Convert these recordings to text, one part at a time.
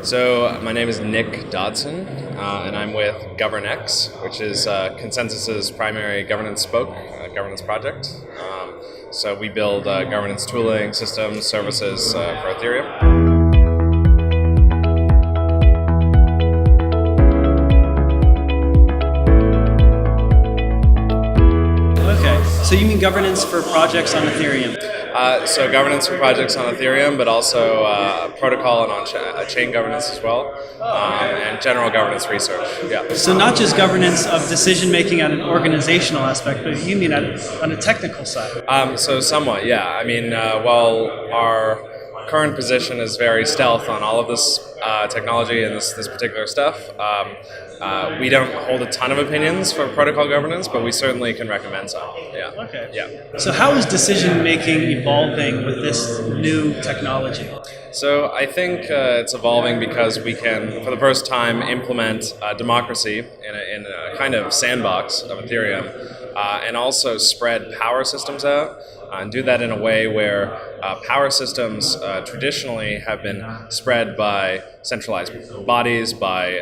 So my name is Nick Dodson, and I'm with GovernX, which is Consensus's primary governance spoke, governance project. So we build governance tooling, systems, services for Ethereum. So you mean governance for projects on Ethereum? So governance for projects on Ethereum, but also protocol and on-chain governance as well, and general governance research. Yeah. So not just governance of decision making on an organizational aspect, but you mean on a technical side? So somewhat, yeah. I mean, while our current position is very stealth on all of this technology and this particular stuff. We don't hold a ton of opinions for protocol governance, but we certainly can recommend some. Yeah. Okay. Yeah. So how is decision making evolving with this new technology? So I think it's evolving because we can, for the first time, implement democracy in a kind of sandbox of Ethereum, and also spread power systems out, and do that in a way where power systems traditionally have been spread by centralized bodies, by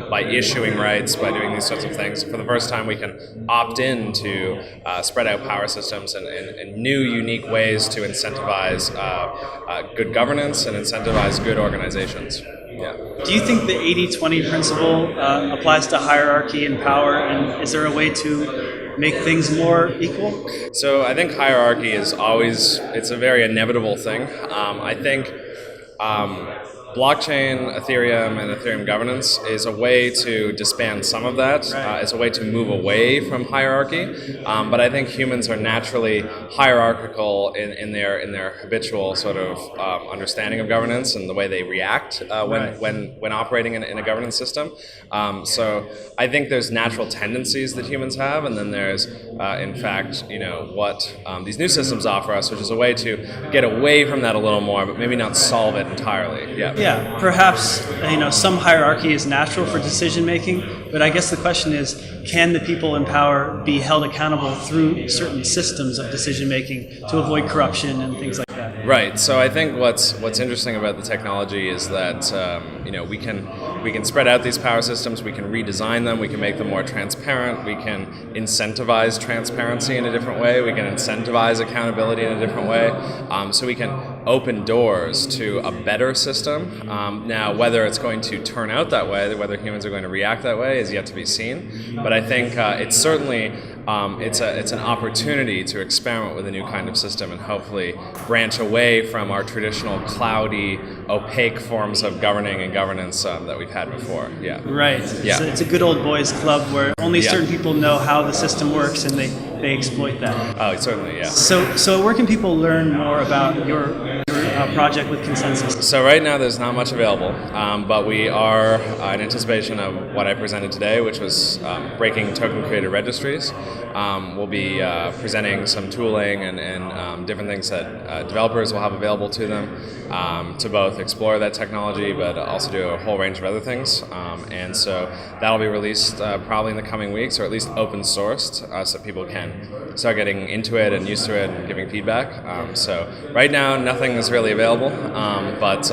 by issuing rights, by doing these sorts of things. For the first time, we can opt in to spread out power systems and new, unique ways to incentivize good governance and incentivize good organizations. Yeah. Do you think the 80-20 principle applies to hierarchy and power, and is there a way to make things more equal? So I think hierarchy is always, it's a very inevitable thing. I think blockchain, Ethereum, and Ethereum governance is a way to disband some of that. It's a way to move away from hierarchy. But I think humans are naturally hierarchical in their habitual sort of understanding of governance and the way they react when operating in a governance system. So I think there's natural tendencies that humans have, and then there's in fact what these new systems offer us, which is a way to get away from that a little more, but maybe not solve it entirely. Yeah, perhaps some hierarchy is natural for decision making, but I guess the question is, can the people in power be held accountable through certain systems of decision making to avoid corruption and things like that? Right. So I think what's interesting about the technology is that we can spread out these power systems, we can redesign them, we can make them more transparent, we can incentivize transparency in a different way, we can incentivize accountability in a different way. So we can open doors to a better system. Now, whether it's going to turn out that way, whether humans are going to react that way, is yet to be seen. But I think it's certainly it's an opportunity to experiment with a new kind of system and hopefully branch away from our traditional cloudy, opaque forms of governing and governance that we've had before. Yeah. Right. Yeah. So it's a good old boys club where only certain people know how the system works and they exploit that. Oh, certainly, yeah. So where can people learn more about your project with Consensus? So right now there's not much available, but we are in anticipation of what I presented today, which was breaking token creator registries. We'll be presenting some tooling and different things that developers will have available to them to both explore that technology, but also do a whole range of other things. And so that'll be released probably in the coming weeks, or at least open sourced, so people can start getting into it and used to it and giving feedback. So right now nothing is really available, but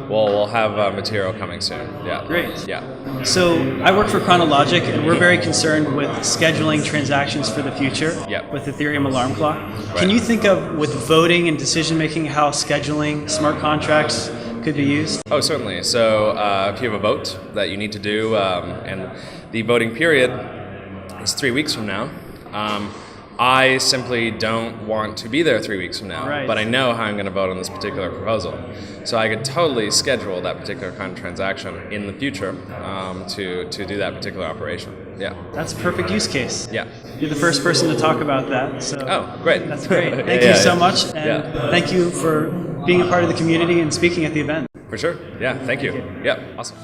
we'll have material coming soon. Yeah. Great. Yeah. So I work for Chronologic, and we're very concerned with scheduling transactions for the future with Ethereum Alarm Clock. Right. Can you think of, with voting and decision making, how scheduling smart contracts could be used? Oh, certainly. So if you have a vote that you need to do, and the voting period is 3 weeks from now, I simply don't want to be there 3 weeks from now, but I know how I'm going to vote on this particular proposal. So I could totally schedule that particular kind of transaction in the future to do that particular operation. Yeah. That's a perfect use case. Yeah. You're the first person to talk about that. So oh, great. That's great. Thank you so much, and thank you for being a part of the community and speaking at the event. For sure. Yeah, thank you. Yeah, awesome.